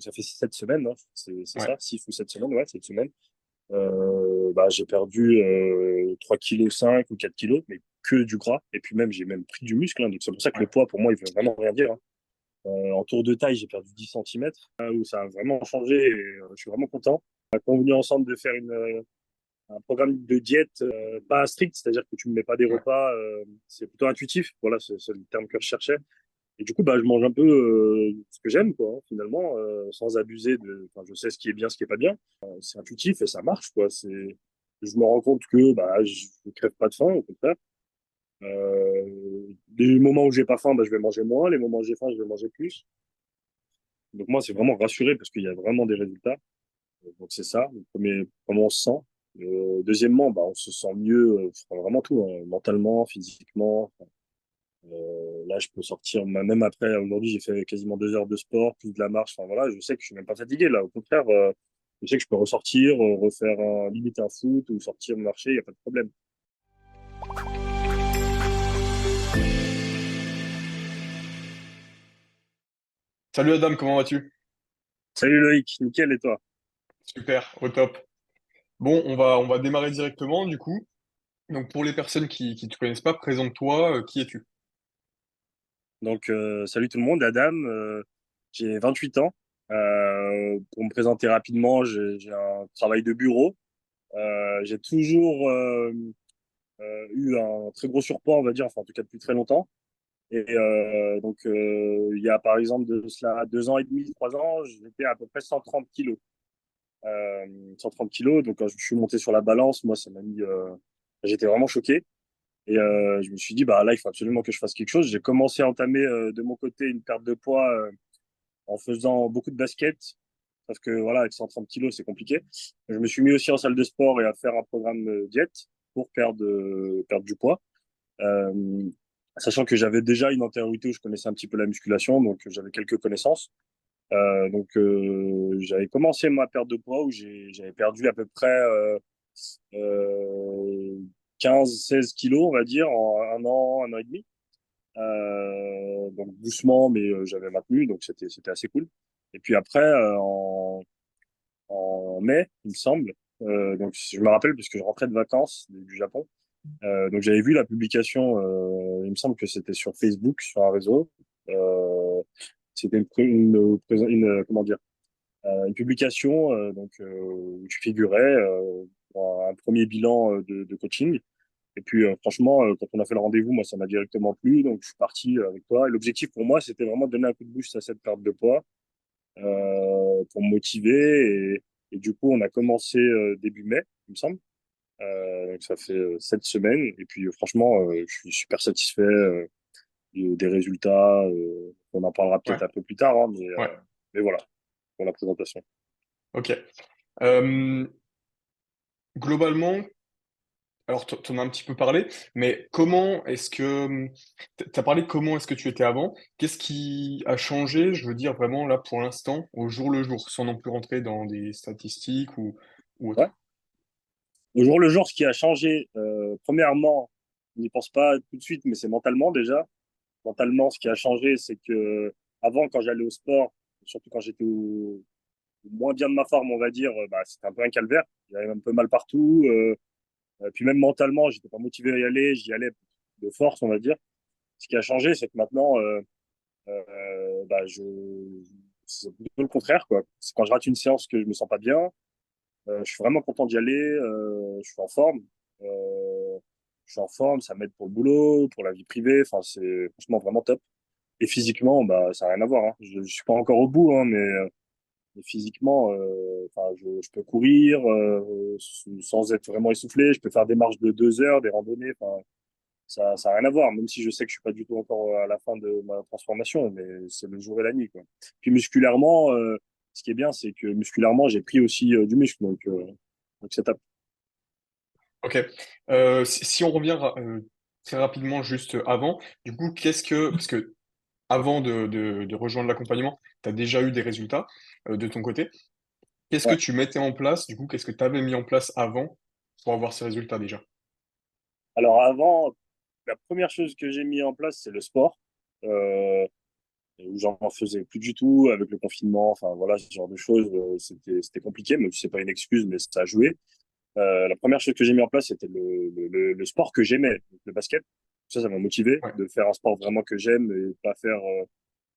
ça fait 7 semaines, hein, c'est Ouais. ça, 6 ou 7 semaines, ouais, 7 semaines. J'ai perdu 3,5 kg ou 4 kilos, mais que du gras. Et puis même, j'ai même pris du muscle, hein, donc c'est pour ça que le Ouais. poids, pour moi, il veut vraiment rien dire, hein. En tour de taille, j'ai perdu 10 centimètres, où ça a vraiment changé et je suis vraiment content. On a convenu ensemble de faire un programme de diète pas strict, c'est-à-dire que tu ne me mets pas des Ouais. repas, c'est plutôt intuitif. Voilà, c'est le terme que je cherchais. Et du coup, je mange un peu ce que j'aime, quoi, hein, finalement, sans abuser de. Enfin, je sais ce qui est bien, ce qui est pas bien. C'est intuitif et ça marche, quoi. Je me rends compte que je ne crève pas de faim, au contraire. Les moments où j'ai pas faim, je vais manger moins. Les moments où j'ai faim, je vais manger plus. Donc moi, c'est vraiment rassuré parce qu'il y a vraiment des résultats. Donc c'est ça. Le premier, comment on se sent. Deuxièmement, on se sent mieux, enfin, vraiment tout, hein, mentalement, physiquement. Là, je peux sortir, même après, aujourd'hui, j'ai fait quasiment 2 heures de sport, plus de la marche. Enfin voilà, je sais que je suis même pas fatigué là. Au contraire, je sais que je peux ressortir, refaire limite un foot ou sortir marcher, il n'y a pas de problème. Salut Adam, comment vas-tu? Salut Loïc, nickel et toi? Super, au top. Bon, on va démarrer directement du coup. Donc pour les personnes qui te connaissent pas, présente-toi, qui es-tu? Donc, salut tout le monde, Adam, j'ai 28 ans. Pour me présenter rapidement, j'ai un travail de bureau. J'ai toujours eu un très gros surpoids, on va dire, enfin en tout cas depuis très longtemps. Et il y a par exemple de cela 2 ans et demi, 3 ans, j'étais à peu près 130 kilos. 130 kilos, donc quand je suis monté sur la balance, moi, ça m'a mis. J'étais vraiment choqué. Et je me suis dit, là, il faut absolument que je fasse quelque chose. J'ai commencé à entamer de mon côté une perte de poids en faisant beaucoup de basket. Parce que voilà, avec 130 kilos, c'est compliqué. Je me suis mis aussi en salle de sport et à faire un programme diète pour perdre du poids. Euh, Sachant que j'avais déjà une antériorité où je connaissais un petit peu la musculation, donc j'avais quelques connaissances. J'avais commencé ma perte de poids où j'avais perdu à peu près euh, 15-16 kilos, on va dire, en un an et demi. Donc doucement, mais j'avais maintenu, donc c'était assez cool. Et puis après, en mai, il me semble, donc je me rappelle puisque je rentrais de vacances du Japon. Donc j'avais vu la publication, il me semble que c'était sur Facebook, sur un réseau. Euh, C'était comment dire, une publication où tu figurais pour un premier bilan de coaching. Et puis franchement, quand on a fait le rendez-vous, moi ça m'a directement plu, donc je suis parti avec toi. Et l'objectif pour moi, c'était vraiment de donner un coup de boost à cette perte de poids pour me motiver. Et du coup, on a commencé début mai, il me semble. Donc ça fait 7 semaines. Et puis franchement, je suis super satisfait des résultats. On en parlera Ouais, peut-être un peu plus tard, hein, ouais, mais voilà pour la présentation. ok. Euh, Globalement, alors t'en as un petit peu parlé, mais comment est-ce que t'as parlé de comment est-ce que tu étais avant? Qu'est-ce qui a changé, je veux dire vraiment là pour l'instant, au jour le jour, sans non plus rentrer dans des statistiques ou Ouais. autre. Au jour le jour, ce qui a changé, premièrement, on n'y pense pas tout de suite, mais c'est mentalement déjà. Mentalement, ce qui a changé, c'est que avant, quand j'allais au sport, surtout quand j'étais au moins bien de ma forme, on va dire, c'était un peu un calvaire. J'avais un peu mal partout. Puis même mentalement, j'étais pas motivé à y aller. J'y allais de force, on va dire. Ce qui a changé, c'est que maintenant, euh, bah, je, c'est plutôt le contraire, quoi. C'est quand je rate une séance que je me sens pas bien. Je suis vraiment content d'y aller. Je suis en forme. Euh, je suis en forme. Ça m'aide pour le boulot, pour la vie privée. Enfin, c'est franchement vraiment top. Et physiquement, ça n'a rien à voir, hein. Je suis pas encore au bout, hein, mais physiquement, enfin, je peux courir sans être vraiment essoufflé. Je peux faire des marches de 2 heures, des randonnées. Enfin, ça a rien à voir, même si je sais que je suis pas du tout encore à la fin de ma transformation, mais c'est le jour et la nuit, quoi. Puis musculairement, ce qui est bien, c'est que musculairement, j'ai pris aussi du muscle, donc c'est top. Ok. Si on revient très rapidement juste avant, du coup, parce que avant de rejoindre l'accompagnement, tu as déjà eu des résultats de ton côté. Qu'est-ce que Ouais. tu mettais en place, du coup, qu'est-ce que tu avais mis en place avant pour avoir ces résultats déjà? Alors avant, la première chose que j'ai mis en place, c'est le sport. Euh, où j'en faisais plus du tout avec le confinement. Enfin, voilà, ce genre de choses, c'était compliqué, mais c'est pas une excuse, mais ça a joué. La première chose que j'ai mis en place, c'était le sport que j'aimais, donc le basket. Ça m'a motivé Ouais. de faire un sport vraiment que j'aime et pas faire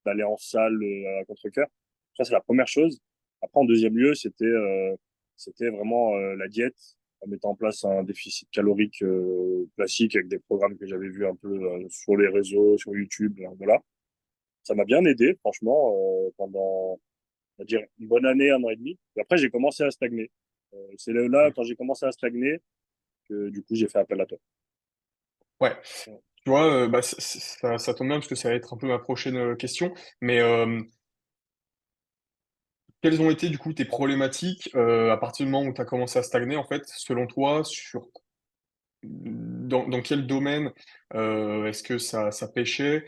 d'aller en salle à contre-cœur. Ça, c'est la première chose. Après, en deuxième lieu, c'était vraiment la diète, en mettant en place un déficit calorique classique avec des programmes que j'avais vus un peu sur les réseaux, sur YouTube, voilà. Ça m'a bien aidé, franchement, pendant, on va dire, une bonne année, 1 an et demi. Et après, j'ai commencé à stagner. C'est là, Ouais. quand j'ai commencé à stagner, que du coup, j'ai fait appel à toi. Ouais. Tu vois, bah, ça tombe bien parce que ça va être un peu ma prochaine question. Mais quelles ont été du coup tes problématiques à partir du moment où tu as commencé à stagner, en fait, selon toi, dans quel domaine est-ce que ça pêchait?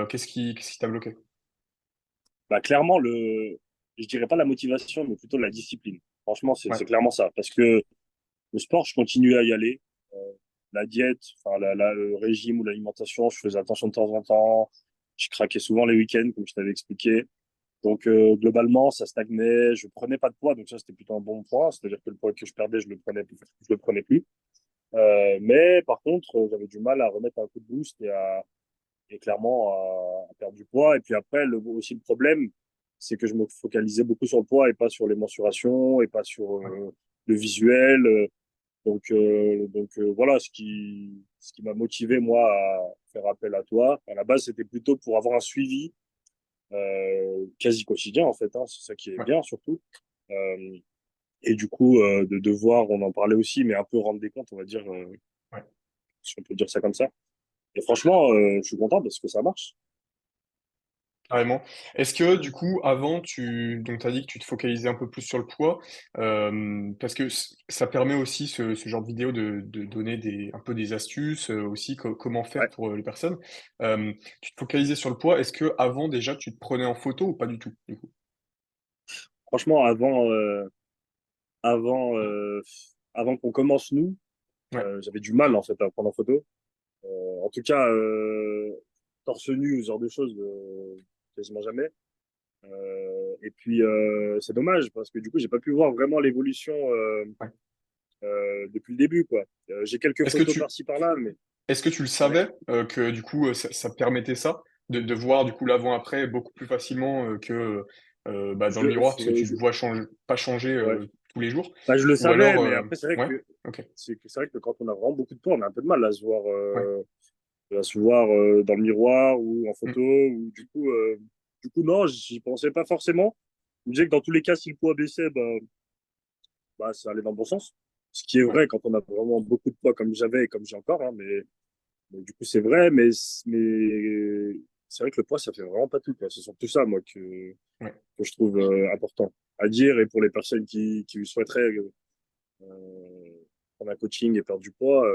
Qu'est-ce qui t'a bloqué? Bah, clairement, je dirais pas la motivation, mais plutôt la discipline. Franchement, Ouais, c'est clairement ça. Parce que le sport, je continue à y aller. Euh, la diète, enfin, le régime ou l'alimentation, je faisais attention de temps en temps. Je craquais souvent les week-ends, comme je t'avais expliqué. Donc, globalement, ça stagnait. Je prenais pas de poids, donc ça, c'était plutôt un bon point. C'est-à-dire que le poids que je perdais, je le prenais plus. Mais par contre, j'avais du mal à remettre un coup de boost et clairement à perdre du poids. Et puis après, aussi le problème, c'est que je me focalisais beaucoup sur le poids et pas sur les mensurations et pas sur ouais, le visuel. Voilà ce qui m'a motivé moi à faire appel à toi. À la base, c'était plutôt pour avoir un suivi quasi quotidien en fait. Hein, c'est ça qui est ouais, bien surtout. Euh, et du coup, de devoir, on en parlait aussi, mais un peu rendre des comptes, on va dire, ouais. si on peut dire ça comme ça. Et franchement, je suis content parce que ça marche. Carrément. Est-ce que du coup, avant, donc tu as dit que tu te focalisais un peu plus sur le poids, parce que ça permet aussi ce genre de vidéo de donner un peu des astuces, aussi comment faire Ouais. pour les personnes. Euh, Tu te focalisais sur le poids. Est-ce que avant déjà tu te prenais en photo ou pas du tout, du coup? Franchement, avant, euh, avant qu'on commence nous, Ouais, j'avais du mal en fait à prendre en photo. En tout cas, torse nu ou ce genre de choses, quasiment jamais. Et puis c'est dommage parce que du coup j'ai pas pu voir vraiment l'évolution ouais. depuis le début quoi. J'ai quelques Est-ce que photos tu, par-ci par-là, mais est-ce que tu le ouais. savais que du coup ça permettait ça, de voir du coup l'avant-après beaucoup plus facilement que bah, dans Je, le miroir parce que tu te je- vois pas changer ouais. tous les jours? Bah, je le Ou savais, alors, mais après ouais, ok, c'est vrai que quand on a vraiment beaucoup de poids, on a un peu de mal ouais, à se voir dans le miroir ou en mm, photo ou du coup non, j'y pensais pas forcément. Je me disais que dans tous les cas, si le poids baissait, bah, ça allait dans le bon sens. Ce qui est ouais. vrai quand on a vraiment beaucoup de poids comme j'avais et comme j'ai encore, hein, mais du coup c'est vrai, mais c'est vrai que le poids ça fait vraiment pas tout, quoi. C'est surtout ça moi Ouais. que je trouve important à dire et pour les personnes qui souhaiteraient prendre un coaching et perdre du poids,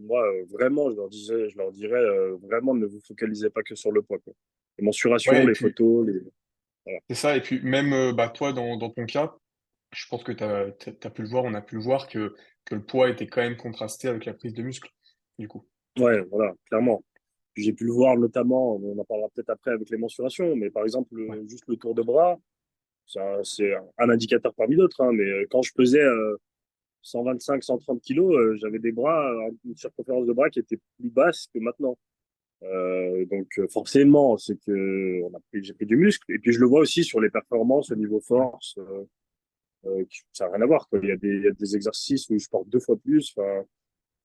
moi vraiment je leur dirais vraiment ne vous focalisez pas que sur le poids, quoi. Les mensurations, Ouais, et les puis photos, voilà. c'est ça, et puis même bah, toi, dans ton cas, je pense que t'as pu le voir, on a pu le voir que le poids était quand même contrasté avec la prise de muscle, du coup. Ouais, voilà, clairement. J'ai pu le voir notamment, on en parlera peut-être après avec les mensurations, mais par exemple, Ouais, juste le tour de bras, c'est un indicateur parmi d'autres, hein, mais quand je pesais 125, 130 kilos, j'avais des bras, une circonférence de bras qui était plus basse que maintenant. Donc forcément, c'est que j'ai pris du muscle. Et puis je le vois aussi sur les performances au niveau ouais, force, ça n'a rien à voir, quoi. Il y a des exercices où je porte 2 fois plus. Enfin,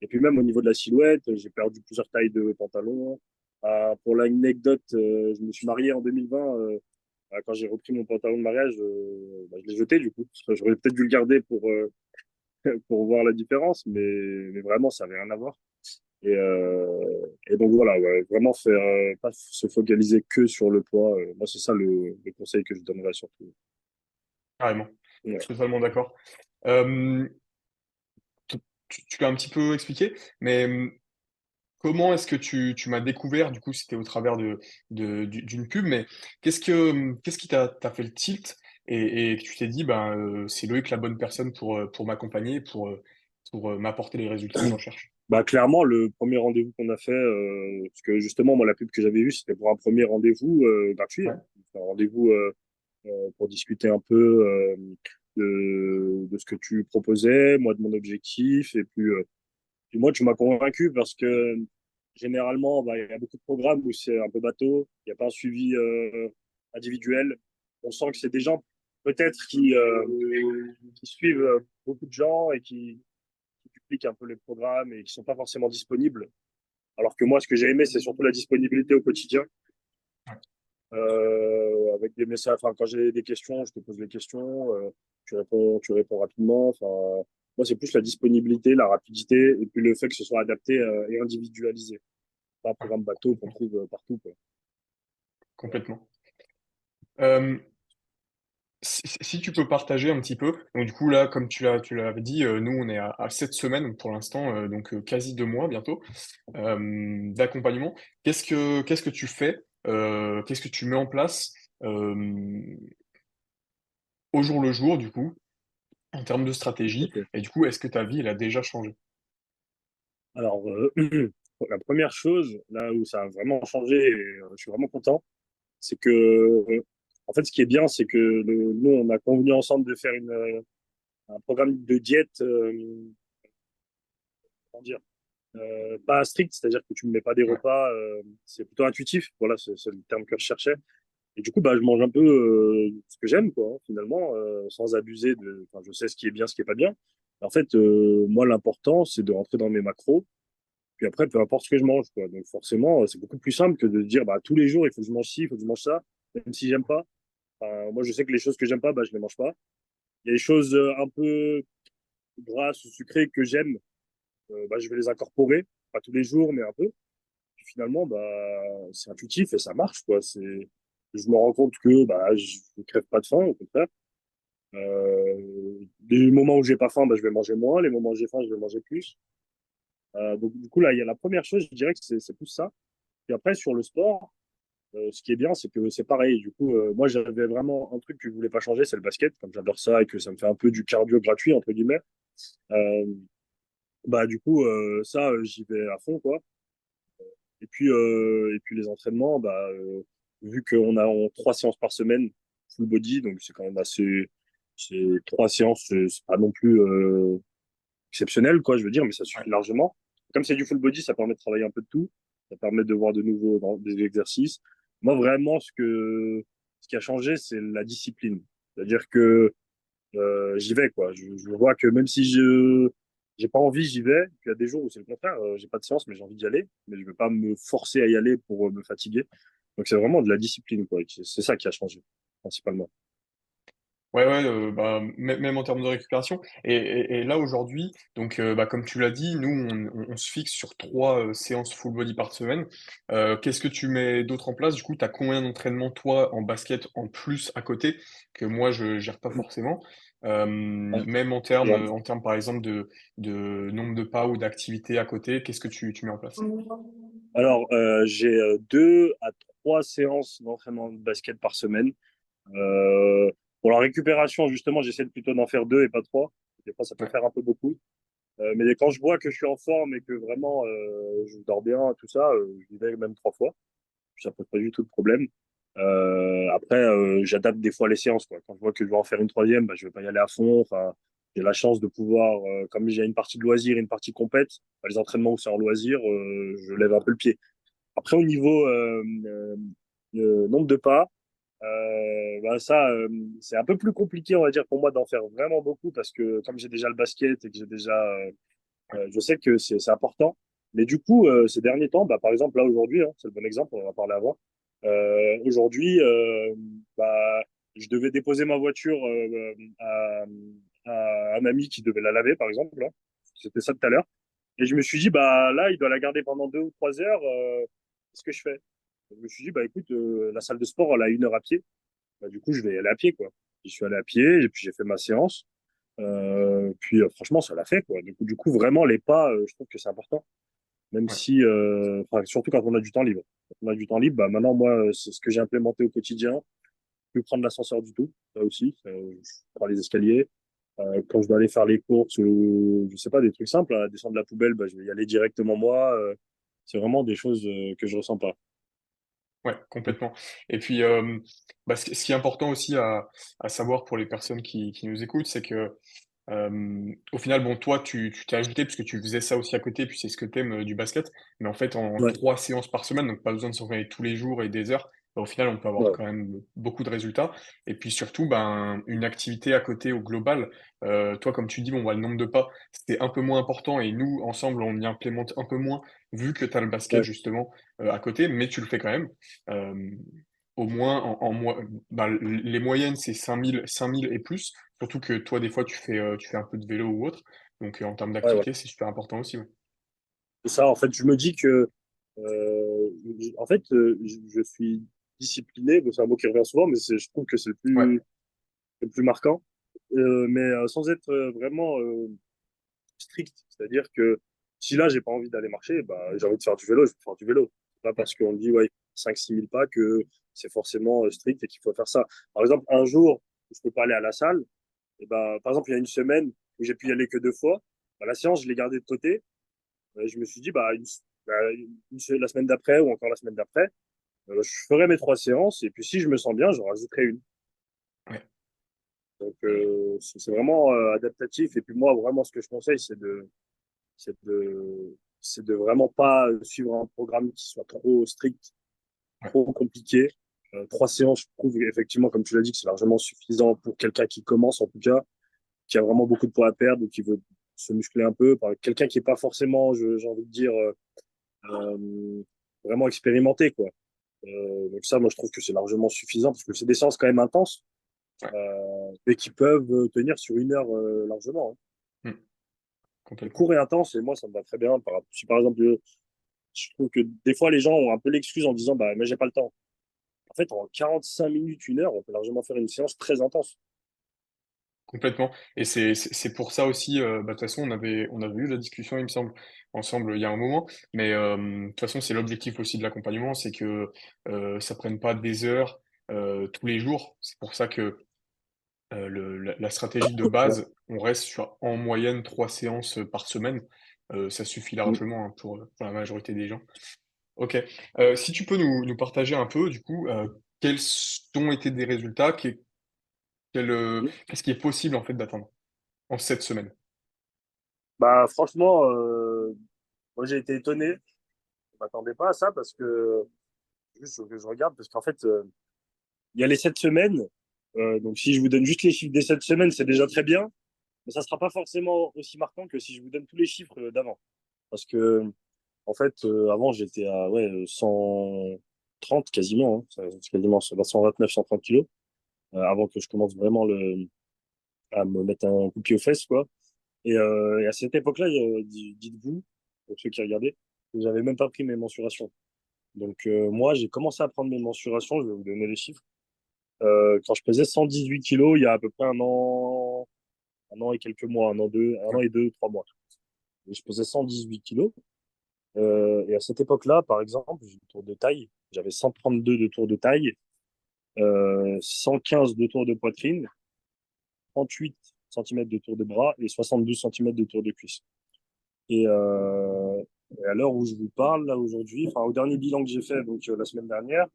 et puis même au niveau de la silhouette, j'ai perdu plusieurs tailles de pantalon. Pour l'anecdote, je me suis marié en 2020. Quand j'ai repris mon pantalon de mariage, bah, je l'ai jeté du coup. J'aurais peut-être dû le garder pour voir la différence, mais vraiment, ça n'avait rien à voir. Et donc voilà, ouais, vraiment faire, pas se focaliser que sur le poids. Moi, c'est ça le conseil que je donnerais surtout. carrément. Je Ouais. suis totalement d'accord. Euh, tu l'as un petit peu expliqué, mais comment est-ce que tu m'as découvert? Du coup, c'était au travers d'une pub, mais qu'est-ce qui t'a fait le tilt et que tu t'es dit, ben, c'est Loïc la bonne personne pour m'accompagner, pour m'apporter les résultats que je recherche? Bah, clairement, le premier rendez-vous qu'on a fait, parce que justement, moi, la pub que j'avais vue, c'était pour un premier rendez-vous gratuit, Ouais, hein. un rendez-vous pour discuter un peu de ce que tu proposais, moi de mon objectif. Puis moi, tu m'as convaincu parce que généralement, bah, il y a beaucoup de programmes où c'est un peu bateau, il n'y a pas un suivi individuel. On sent que c'est des gens peut-être qui suivent beaucoup de gens et qui dupliquent un peu les programmes et qui sont pas forcément disponibles. Alors que moi, ce que j'ai aimé, c'est surtout la disponibilité au quotidien. Avec des messages, enfin, quand j'ai des questions, je te pose les questions, tu réponds rapidement. Enfin, moi, c'est plus la disponibilité, la rapidité, et puis le fait que ce soit adapté et individualisé. Pas un Ouais, programme bateau qu'on complètement. trouve partout, quoi. Complètement. Euh, si tu peux partager un petit peu, donc du coup là, comme tu l'avais dit, nous on est à 7 semaines pour l'instant, donc quasi 2 mois bientôt, d'accompagnement. Qu'est-ce que tu fais, qu'est-ce que tu mets en place au jour le jour du coup, en termes de stratégie, Ok. et du coup, est-ce que ta vie elle a déjà changé? Alors, la première chose, là où ça a vraiment changé, et je suis vraiment content, c'est que, en fait, ce qui est bien, c'est que nous, on a convenu ensemble de faire un programme de diète, comment dire, pas strict, c'est-à-dire que tu ne mets pas des Ouais, repas, c'est plutôt intuitif. Voilà, c'est le terme que je cherchais. Et du coup, bah, je mange un peu ce que j'aime, quoi, hein, finalement, sans abuser de. Enfin, je sais ce qui est bien, ce qui est pas bien. En fait, moi, l'important, c'est de rentrer dans mes macros. Puis après, peu importe ce que je mange, quoi. Donc forcément, c'est beaucoup plus simple que de dire, bah, tous les jours, il faut que je mange ci, il faut que je mange ça, même si j'aime pas. Enfin, moi, je sais que les choses que j'aime pas, bah, je les mange pas. Il y a des choses un peu grasses ou sucrées que j'aime, bah, je vais les incorporer, pas tous les jours, mais un peu. Puis finalement, bah, c'est intuitif et ça marche, quoi. Je me rends compte que bah, je ne crève pas de faim, au contraire. Les moments où j'ai pas faim, bah, je vais manger moins. Les moments où j'ai faim, je vais manger plus. Donc, du coup, là, il y a la première chose, je dirais que c'est plus ça. Puis après, sur le sport, ce qui est bien, c'est que c'est pareil. Du coup, moi, j'avais vraiment un truc que je voulais pas changer, c'est le basket. Comme j'adore ça et que ça me fait un peu du cardio gratuit, entre guillemets. Euh, Bah, du coup, ça, j'y vais à fond, quoi. Et puis les entraînements, bah, vu qu'on a 3 séances par semaine, full body, donc c'est quand même assez. C'est 3 séances, c'est pas non plus exceptionnel, quoi, je veux dire, mais ça ouais, suffit largement. Comme c'est du full body, ça permet de travailler un peu de tout. Ça permet de voir de nouveaux des exercices. Moi, vraiment, ce qui a changé, c'est la discipline. C'est-à-dire que j'y vais, quoi. Je vois que même si je j'ai pas envie, j'y vais. Puis il y a des jours où c'est le contraire, j'ai pas de séance, mais j'ai envie d'y aller. Mais je vais pas me forcer à y aller pour me fatiguer. Donc c'est vraiment de la discipline, quoi. C'est ça qui a changé, principalement. ouais, ouais, bah, même en termes de récupération. Et là aujourd'hui, donc bah, comme tu l'as dit, nous on se fixe sur 3 séances full body par semaine. Qu'est-ce que tu mets d'autre en place? Du coup, tu as combien d'entraînements toi en basket en plus à côté que moi je gère pas forcément? Ouais. Même Alors, en termes par exemple de nombre de pas ou d'activités à côté, qu'est-ce que tu mets en place? j'ai 2 à 3 séances d'entraînement de basket par semaine. Euh, pour la récupération, justement, j'essaie plutôt d'en faire 2 et pas 3. Des fois, ça peut Ouais, faire un peu beaucoup. Mais quand je vois que je suis en forme et que vraiment je dors bien, tout ça, j'y vais même 3 fois. Ça pose pas du tout de problème. Après, j'adapte des fois les séances, quoi. Quand je vois que je vais en faire une troisième, bah, je vais pas y aller à fond. Enfin, j'ai la chance de pouvoir, comme j'ai une partie de loisir et une partie compète, bah, les entraînements où c'est en loisir, je lève un peu le pied. Après, au niveau nombre de pas, bah ça, c'est un peu plus compliqué, on va dire, pour moi d'en faire vraiment beaucoup parce que comme j'ai déjà le basket et que j'ai déjà, je sais que c'est important. Mais du coup, ces derniers temps, bah, par exemple, là aujourd'hui, hein, c'est le bon exemple, on en a parlé avant. Aujourd'hui, bah, je devais déposer ma voiture à un ami qui devait la laver, par exemple. Là. C'était ça tout à l'heure. Et je me suis dit, bah là, il doit la garder pendant 2 ou 3 heures. Qu'est-ce que je fais? Je me suis dit, bah écoute, la salle de sport, elle a 1 heure à pied. Bah, du coup, je vais y aller à pied, quoi. J'y suis allé à pied, et puis j'ai fait ma séance. Puis franchement, ça l'a fait, quoi. Du coup, vraiment, les pas, je trouve que c'est important. Même ouais, si, enfin, surtout quand on a du temps libre. Quand on a du temps libre, bah maintenant, moi, c'est ce que j'ai implémenté au quotidien. Plus prendre l'ascenseur du tout, ça aussi. Je prends les escaliers. Quand je dois aller faire les courses, ou, je sais pas, des trucs simples, à descendre la poubelle, bah, je vais y aller directement moi. C'est vraiment des choses que je ressens pas. Ouais, complètement. Et puis, ce qui est important aussi à savoir pour les personnes qui nous écoutent, c'est que, au final, bon, toi, tu t'es ajouté parce que tu faisais ça aussi à côté, puis c'est ce que tu aimes, du basket. Mais en fait, en Ouais, 3 séances par semaine, donc pas besoin de s'entraîner tous les jours et des heures, bah, au final, on peut avoir ouais, quand même beaucoup de résultats. Et puis surtout, ben, une activité à côté au global, toi, comme tu dis, bon, bah, le nombre de pas, c'est un peu moins important et nous, ensemble, on y implémente un peu moins, vu que tu as le basket ouais. justement, à côté, mais tu le fais quand même. Hem, Au moins bah, les moyennes, c'est 5 000 et plus. Surtout que toi, des fois, tu fais un peu de vélo ou autre. Donc, en termes Ouais, ouais. d'activité, c'est super important aussi, ouais. C'est ça, en fait, je me dis que, en fait, je suis discipliné, bon, c'est un mot qui revient souvent, mais je trouve que c'est Ouais, le plus marquant. Mais sans être vraiment strict. C'est-à-dire que si là, j'ai pas envie d'aller marcher, bah, j'ai envie de faire du vélo, je vais faire du vélo. C'est pas ouais, parce qu'on dit, ouais, 5 6 000 pas que c'est forcément strict et qu'il faut faire ça. Par exemple, un jour, je peux pas aller à la salle, et ben, par exemple, il y a une semaine où j'ai pu y aller que 2 fois, bah, la séance, je l'ai gardée de côté. Je me suis dit, bah, la semaine d'après ou encore la semaine d'après, je ferai mes 3 séances et puis si je me sens bien, j'en rajouterai une. ouais, Donc, c'est vraiment adaptatif. Et puis moi, vraiment, ce que je conseille, c'est de, c'est de vraiment pas suivre un programme qui soit trop strict, ouais, trop compliqué. 3 séances, je trouve effectivement, comme tu l'as dit, que c'est largement suffisant pour quelqu'un qui commence, en tout cas, qui a vraiment beaucoup de poids à perdre ou qui veut se muscler un peu. Par quelqu'un qui est pas forcément, j'ai envie de dire, vraiment expérimenté, quoi. Donc ça, moi, je trouve que c'est largement suffisant parce que c'est des séances quand même intenses, ouais. mais qui peuvent tenir sur 1 heure largement, hein. Mmh, C'est complètement. court et intense, et moi, ça me va très bien. Si par exemple, je trouve que des fois, les gens ont un peu l'excuse en disant, bah, mais j'ai pas le temps. En fait, en 45 minutes, 1 heure, on peut largement faire une séance très intense. Complètement. Et c'est pour ça aussi, bah, de toute façon, on avait eu la discussion, il me semble, ensemble, il y a un moment. Mais, de toute façon, c'est l'objectif aussi de l'accompagnement, c'est que, ça prenne pas des heures, tous les jours. C'est pour ça que, la stratégie de Ouais. base, on reste sur, en moyenne, 3 séances, par semaine. Ça suffit Mm. largement, hein, pour la majorité des gens. OK. Si tu peux nous partager un peu, du coup, quels ont été des résultats? Qu'est-ce qui est possible, en fait, d'atteindre en cette semaine? Bah, franchement, moi, j'ai été étonné. Je m'attendais pas à ça parce que, juste faut que je regarde, parce qu'en fait, il y a les 7 semaines. Donc, si je vous donne juste les chiffres des 7 semaines, c'est déjà très bien. Mais ça sera pas forcément aussi marquant que si je vous donne tous les chiffres d'avant. Parce que, en fait, avant, j'étais à ouais, 130 quasiment, hein. C'est quasiment 129, 130 kilos, avant que je commence vraiment à me mettre un coup de pied aux fesses, quoi. Et à cette époque-là, dites-vous, pour ceux qui regardaient, que j'avais même pas pris mes mensurations. Donc, moi, j'ai commencé à prendre mes mensurations, je vais vous donner les chiffres, quand je pesais 118 kilos, il y a à peu près un an et quelques mois, un Ouais, an et 2, 3 mois. Et je pesais 118 kilos. Et à cette époque-là, par exemple, j'ai le tour de taille. J'avais 132 de tour de taille, 115 de tour de poitrine, 38 centimètres de tour de bras et 72 centimètres de tour de cuisse. Et, et à l'heure où je vous parle, là aujourd'hui, enfin au dernier bilan que j'ai fait, donc la semaine dernière,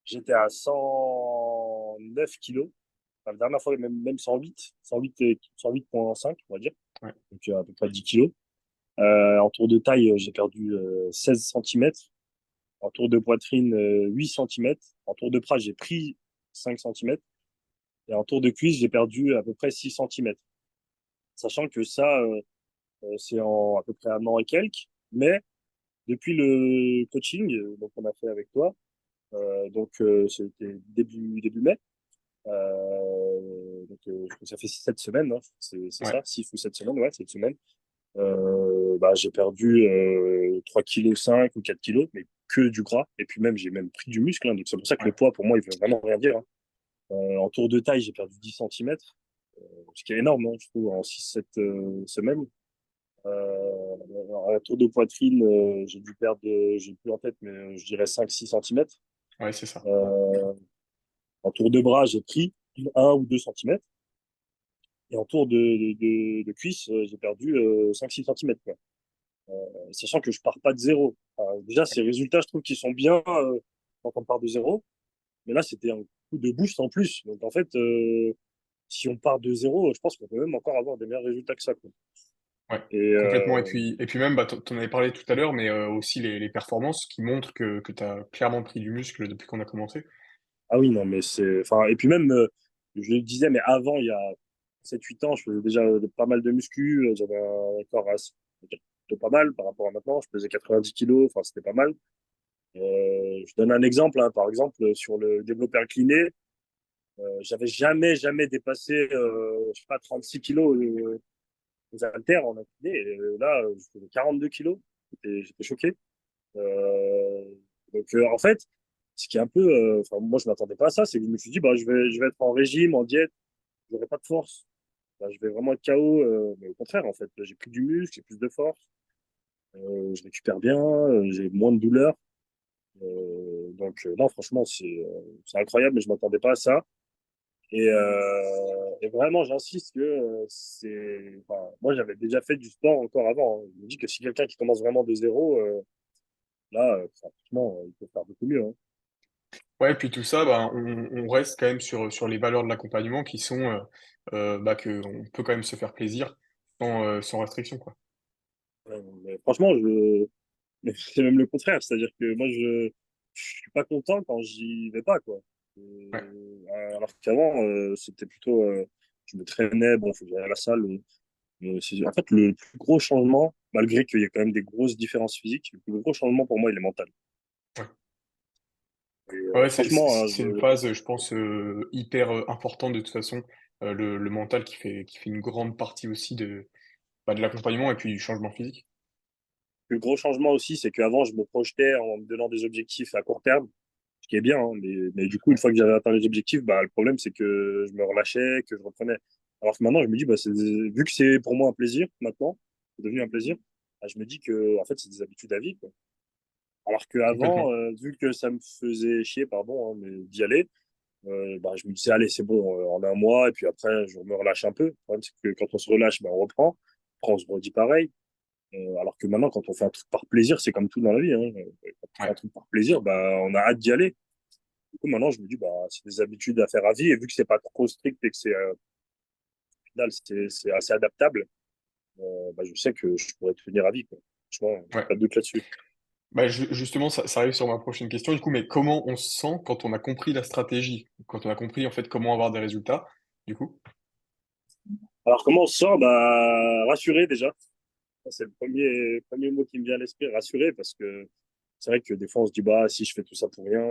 j'étais à 109 kilos. Enfin, la dernière fois, même 108,5, on va dire. ouais, Donc à peu près 10 kilos. En tour de taille, j'ai perdu 16 centimètres. En tour de poitrine, 8 centimètres. En tour de bras, j'ai pris 5 centimètres. Et en tour de cuisse, j'ai perdu à peu près 6 centimètres. Sachant que ça, c'est en à peu près un an et quelques. Mais depuis le coaching donc on a fait avec toi, c'était début mai. Ça fait 7 semaines, hein. C'est ouais, ça, 6 ou 7 semaines, ouais, 7 semaines. Bah, j'ai perdu 3,5 kg ou 4 kilos, mais que du gras. Et puis même, j'ai même pris du muscle, hein. Donc c'est pour ça que le ouais, poids, pour moi, il veut vraiment rien dire, hein. En tour de taille, j'ai perdu 10 centimètres, ce qui est énorme, hein, je trouve, en 6 7 semaines. En tour de poitrine, j'ai dû perdre, j'ai plus en tête, mais je dirais 5 6 centimètres. ouais, c'est ça. Euh, En tour de bras, j'ai pris 1 ou 2 centimètres. Et en tour de cuisse, j'ai perdu 5 6 centimètres, quoi. Sachant que je pars pas de zéro. Enfin, déjà, ces résultats, je trouve qu'ils sont bien. quand on part de zéro. Mais là, c'était un coup de boost en plus. Donc, en fait, si on part de zéro, je pense qu'on peut même encore avoir des meilleurs résultats que ça, quoi. Ouais, Et complètement. Et puis même, bah, t'en avais parlé tout à l'heure, mais aussi les performances qui montrent que tu as clairement pris du muscle depuis qu'on a commencé. ah oui, non, mais c'est. Enfin, et puis même, je le disais, mais avant, il y a 7 8 ans, je faisais déjà pas mal de muscu. J'avais un corps assez plutôt pas mal par rapport à maintenant. Je pesais 90 kilos, enfin, c'était pas mal. Je donne un exemple, hein. Par exemple, sur le développé incliné, j'avais jamais dépassé, je sais pas, 36 kilos aux haltères en incliné. Et là, je faisais 42 kilos. J'étais choqué. Euh, en fait, ce qui est un peu, enfin, moi, je m'attendais pas à ça, c'est que je me suis dit, bah, je vais être en régime, en diète, j'aurai pas de force. Bah, je vais vraiment être KO, mais au contraire, en fait, j'ai plus du muscle, j'ai plus de force, je récupère bien, j'ai moins de douleur. Non, franchement, c'est incroyable, mais je m'attendais pas à ça. Et vraiment, j'insiste que enfin, moi, j'avais déjà fait du sport encore avant, hein. Je me dis que si quelqu'un qui commence vraiment de zéro, là, franchement, il peut faire beaucoup mieux, hein. Ouais, et puis tout ça, bah, on reste quand même sur les valeurs de l'accompagnement qui sont bah, que on peut quand même se faire plaisir sans restriction, quoi. Mais franchement, mais c'est même le contraire. C'est-à-dire que moi, je suis pas content quand j'y vais pas, quoi. Ouais. Alors qu'avant, c'était plutôt, je me traînais, bon, faut que j'aille à la salle. En fait, le plus gros changement, malgré qu'il y ait quand même des grosses différences physiques, le plus gros changement pour moi, il est mental. Ouais. Et, Ouais, c'est c'est- franchement, hein, c'est une phase, je pense, hyper importante de toute façon, le mental qui fait une grande partie aussi de l'accompagnement et puis du changement physique. le gros changement aussi, c'est qu'avant, je me projetais en me donnant des objectifs à court terme, ce qui est bien, hein, mais du coup, une Ouais. fois que j'avais atteint les objectifs, bah, le problème, c'est que je me relâchais, que je reprenais. Alors que maintenant, je me dis, bah, vu que c'est pour moi un plaisir, maintenant, c'est devenu un plaisir, bah, je me dis que, en fait, c'est des habitudes à vie, quoi. Alors qu'avant, Complètement. vu que ça me faisait chier, pardon, hein, mais d'y aller, bah, je me disais, allez, c'est bon, en un mois, et puis après, je me relâche un peu. Le problème, c'est que quand on se relâche, bah, on reprend. Après, on se redit pareil. Alors que maintenant, quand on fait un truc par plaisir, c'est comme tout dans la vie, hein. Quand on fait un Ouais. truc par plaisir, bah, on a hâte d'y aller. Du coup, maintenant, je me dis, bah, c'est des habitudes à faire à vie. Et vu que c'est pas trop strict et que au final, c'est assez adaptable, bah, je sais que je pourrais tenir à vie, quoi. Franchement, Ouais. pas de doute là-dessus. Bah, justement, ça arrive sur ma prochaine question, du coup, mais comment on se sent quand on a compris la stratégie? Quand on a compris, en fait, comment avoir des résultats, du coup? Alors, comment on se sort? Bah, rassuré déjà. Ça, c'est le premier mot qui me vient à l'esprit, rassuré, parce que c'est vrai que des fois, on se dit, bah, si je fais tout ça pour rien,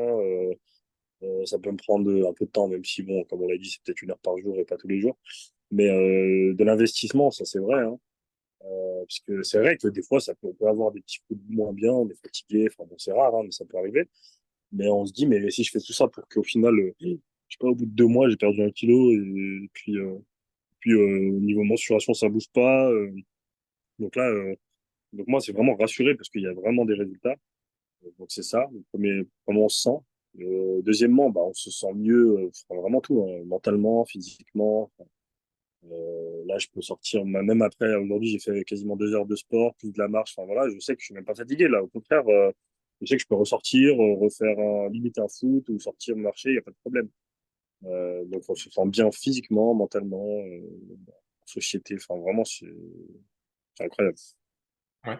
ça peut me prendre un peu de temps, même si, bon, comme on l'a dit, c'est peut-être 1 heure par jour et pas tous les jours. Mais de l'investissement, ça c'est vrai, hein. Parce que c'est vrai que des fois, on peut avoir des petits coups de moins bien, on est fatigué, enfin bon, c'est rare, hein, mais ça peut arriver. Mais on se dit, mais si je fais tout ça pour qu'au final, je sais pas, au bout de 2 mois, j'ai perdu 1 kilo, et puis au niveau mensuration, ça bouge pas. Donc là, donc moi, c'est vraiment rassuré parce qu'il y a vraiment des résultats. Donc c'est ça, le premier, comment on se sent. Deuxièmement, bah, on se sent mieux, enfin, vraiment tout, hein, mentalement, physiquement. Là, je peux sortir, même après, aujourd'hui, j'ai fait quasiment 2 heures de sport, plus de la marche. Enfin voilà, je sais que je suis même pas fatigué là. Au contraire, je sais que je peux ressortir, refaire limite un foot ou sortir marcher, il n'y a pas de problème. Donc on se sent bien physiquement, mentalement, en société. Enfin vraiment, c'est incroyable. Ouais.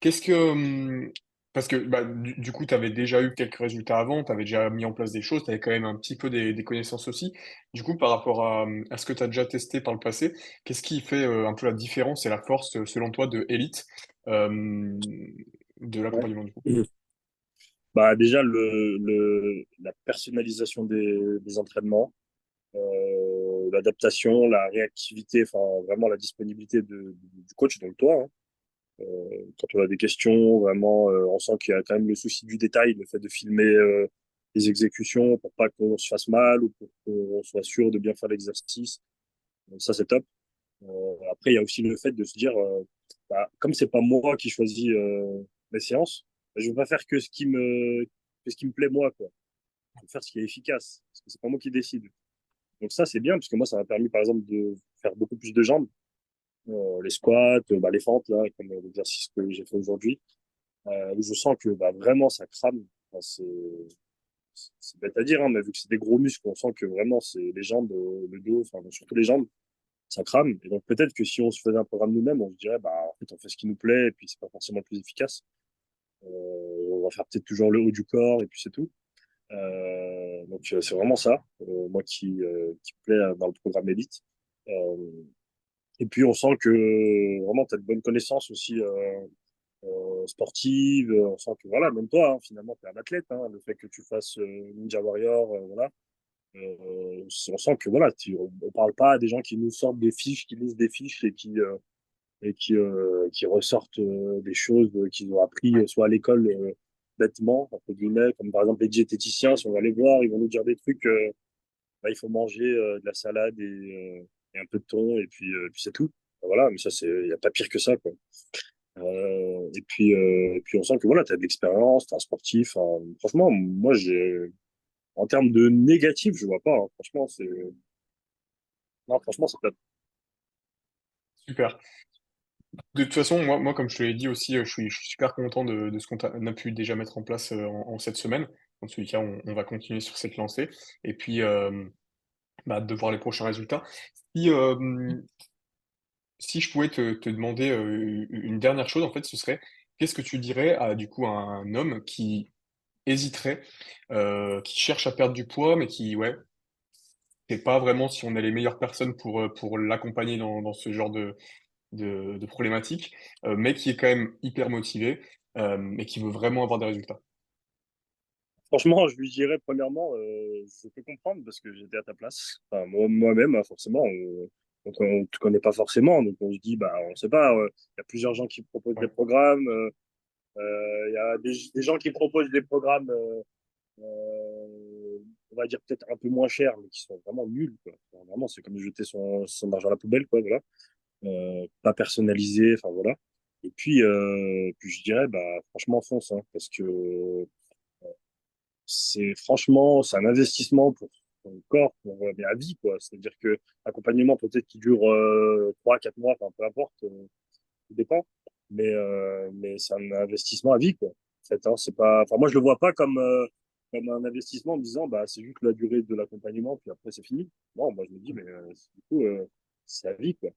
Qu'est-ce que, parce que bah, du coup, tu avais déjà eu quelques résultats avant, tu avais déjà mis en place des choses, tu avais quand même un petit peu des connaissances aussi. Du coup, par rapport à ce que tu as déjà testé par le passé, qu'est-ce qui fait un peu la différence et la force, selon toi, de Elite, de Ouais. l'accompagnement du coup? Bah déjà la personnalisation des entraînements, l'adaptation, la réactivité, enfin vraiment la disponibilité du coach, donc toi, hein. Quand on a des questions, vraiment, on sent qu'il y a quand même le souci du détail, le fait de filmer les exécutions pour pas qu'on se fasse mal ou pour qu'on soit sûr de bien faire l'exercice. Donc ça, c'est top. Après, il y a aussi le fait de se dire, bah, comme c'est pas moi qui choisis mes séances, bah, je vais pas faire que ce qui me plaît moi, quoi. Je vais faire ce qui est efficace, parce que c'est pas moi qui décide. Donc ça, c'est bien, parce que moi, ça m'a permis, par exemple, de faire beaucoup plus de jambes, les squats, bah, les fentes, là, comme l'exercice que j'ai fait aujourd'hui, où je sens que bah, vraiment ça crame. Enfin, c'est bête à dire, hein, mais vu que c'est des gros muscles, on sent que vraiment, c'est les jambes, le dos, enfin, surtout les jambes, ça crame. Et donc, peut-être que si on se faisait un programme nous-mêmes, on se dirait, bah, en fait, on fait ce qui nous plaît, et puis c'est pas forcément le plus efficace. On va faire peut-être toujours le haut du corps, et puis c'est tout. Donc, c'est vraiment ça, moi, qui me plaît dans le programme Elite. Euh, et puis, on sent que vraiment, tu as de bonnes connaissances aussi sportives. On sent que, voilà, même toi, hein, finalement, tu es un athlète. Hein, le fait que tu fasses Ninja Warrior, voilà. On sent que, voilà, on parle pas à des gens qui nous sortent des fiches, qui lisent des fiches et qui ressortent des choses qu'ils ont appris soit à l'école bêtement, entre guillemets, comme par exemple les diététiciens, si on va les voir, ils vont nous dire des trucs, bah, il faut manger de la salade et un peu de thon, et puis c'est tout. Voilà, mais ça, il n'y a pas pire que ça, quoi. Et puis on sent que voilà, tu as de l'expérience, tu es un sportif. Hein. Franchement, moi, en termes de négatif, je vois pas. Hein. Franchement, non, franchement, c'est pas. Super. De toute façon, moi, comme je te l'ai dit aussi, je suis super content de ce on a pu déjà mettre en place en cette semaine. En tous les cas, on va continuer sur cette lancée. Et puis, bah, de voir les prochains résultats. Si, si je pouvais te demander une dernière chose, en fait, ce serait, qu'est-ce que tu dirais à du coup à un homme qui hésiterait, qui cherche à perdre du poids, mais qui, ouais, sait pas vraiment si on est les meilleures personnes pour l'accompagner dans ce genre de problématique, mais qui est quand même hyper motivé, et qui veut vraiment avoir des résultats. Franchement, je lui dirais premièrement, je peux comprendre parce que j'étais à ta place. Enfin, moi-même, hein, forcément, on te connaît pas forcément, donc on se dit, bah, on sait pas. Il y a plusieurs gens qui proposent des Ouais. programmes. Il y a des gens qui proposent des programmes, on va dire peut-être un peu moins chers, mais qui sont vraiment nuls, quoi. Enfin, vraiment, c'est comme jeter son argent à la poubelle, quoi. Voilà. Pas personnalisé. Enfin voilà. Et puis je dirais, bah, franchement, fonce, hein, parce que c'est un investissement pour ton corps, mais à vie, quoi. C'est-à-dire que l'accompagnement, peut-être qui dure 3, 4 mois, enfin, peu importe, tout dépend. Mais c'est un investissement à vie, quoi. En fait, hein, c'est pas, enfin, moi, je le vois pas comme un investissement en me disant, bah, c'est juste la durée de l'accompagnement, puis après, c'est fini. Non, moi, je me dis, mais du coup, c'est à vie, quoi.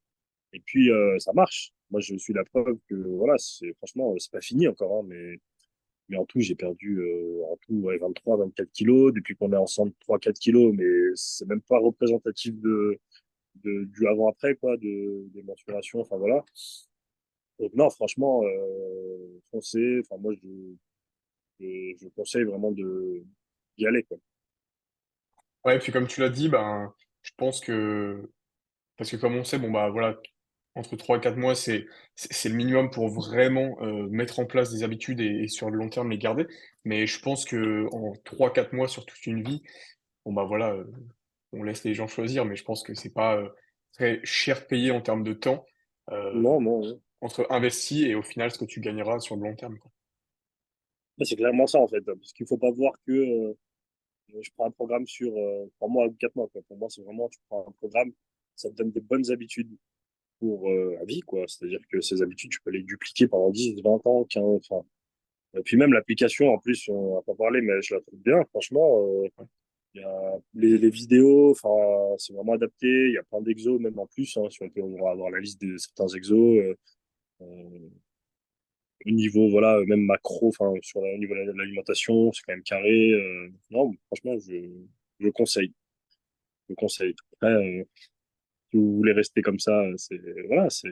Et puis, ça marche. Moi, je suis la preuve que, voilà, franchement, c'est pas fini encore, hein, mais en tout, j'ai perdu en tout ouais, 23, 24 kilos depuis qu'on est ensemble, 3, 4 kilos, mais c'est même pas représentatif du avant-après, quoi, des mensurations, enfin voilà. Donc non, franchement, foncez, enfin moi, je conseille vraiment d'y aller, quoi. Ouais, et puis comme tu l'as dit, ben, je pense que parce que comme on sait, bon, bah, voilà, entre 3 et 4 mois, c'est le minimum pour vraiment, mettre en place des habitudes et sur le long terme les garder. Mais je pense que en 3 4 mois sur toute une vie, bon, bah, voilà, on laisse les gens choisir, mais je pense que c'est pas, très cher payé en termes de temps, Non, non, non. entre investi et au final ce que tu gagneras sur le long terme, quoi. Mais c'est clairement ça, en fait, hein, parce qu'il faut pas voir que je prends un programme sur 3 mois ou 4 mois, quoi. Pour moi, c'est vraiment, tu prends un programme, ça te donne des bonnes habitudes pour la vie, quoi. C'est-à-dire que ces habitudes, tu peux les dupliquer pendant 10, 20 ans, 15, enfin. Et puis même l'application, en plus, on n'a pas parlé, mais je la trouve bien, franchement. Il y a les vidéos, enfin, c'est vraiment adapté. Il y a plein d'exos, même en plus, hein, si on peut avoir la liste de certains exos. Euh, Au niveau, voilà, même macro, enfin, au niveau de l'alimentation, c'est quand même carré. Non, franchement, je conseille. Je conseille. Après, si vous voulez rester comme ça, voilà, c'est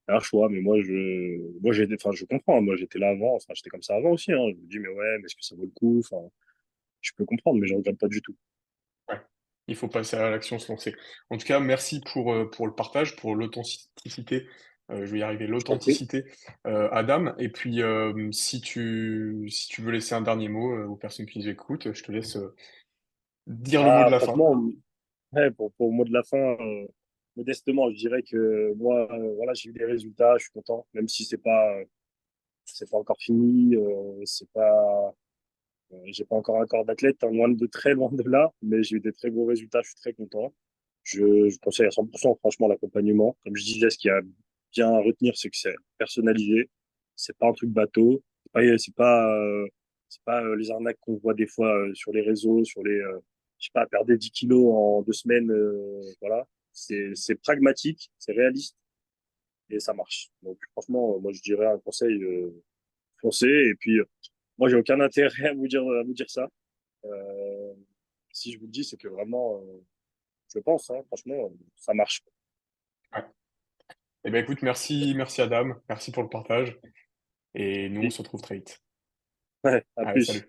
un choix. Mais enfin, je comprends. Moi, j'étais là avant. Enfin, j'étais comme ça avant aussi. Hein. Je me dis, mais ouais, mais est-ce que ça vaut le coup? Enfin, je peux comprendre, mais je regrette pas du tout. Ouais, il faut passer à l'action, se lancer. En tout cas, merci pour le partage, pour l'authenticité, je vais y arriver, Je t'en prie. l'authenticité, Adam. Et puis, si tu veux laisser un dernier mot, aux personnes qui nous écoutent, je te laisse, dire le mot de Ah, la fin. franchement, ouais, pour le mot de la fin, modestement, je dirais que moi, voilà, j'ai eu des résultats, je suis content, même si c'est pas encore fini, j'ai pas encore un corps d'athlète, hein, loin de très loin de là, mais j'ai eu des très beaux résultats, je suis très content. Je conseille à 100%, franchement, l'accompagnement. Comme je disais, ce qu'il y a bien à retenir, c'est que c'est personnalisé, c'est pas un truc bateau, c'est pas C'est pas les arnaques qu'on voit des fois sur les réseaux, je sais pas, perdre 10 kilos en 2 semaines, voilà. C'est pragmatique, c'est réaliste et ça marche. Donc franchement, moi je dirais un conseil, foncez. Et puis moi j'ai aucun intérêt à vous dire ça. Euh, Si je vous le dis, c'est que vraiment, je pense, hein, franchement, ça marche. Ouais. Eh ben écoute, merci Adam, merci pour le partage et nous on Et, se retrouve très vite. ouais, à Allez, plus. salut.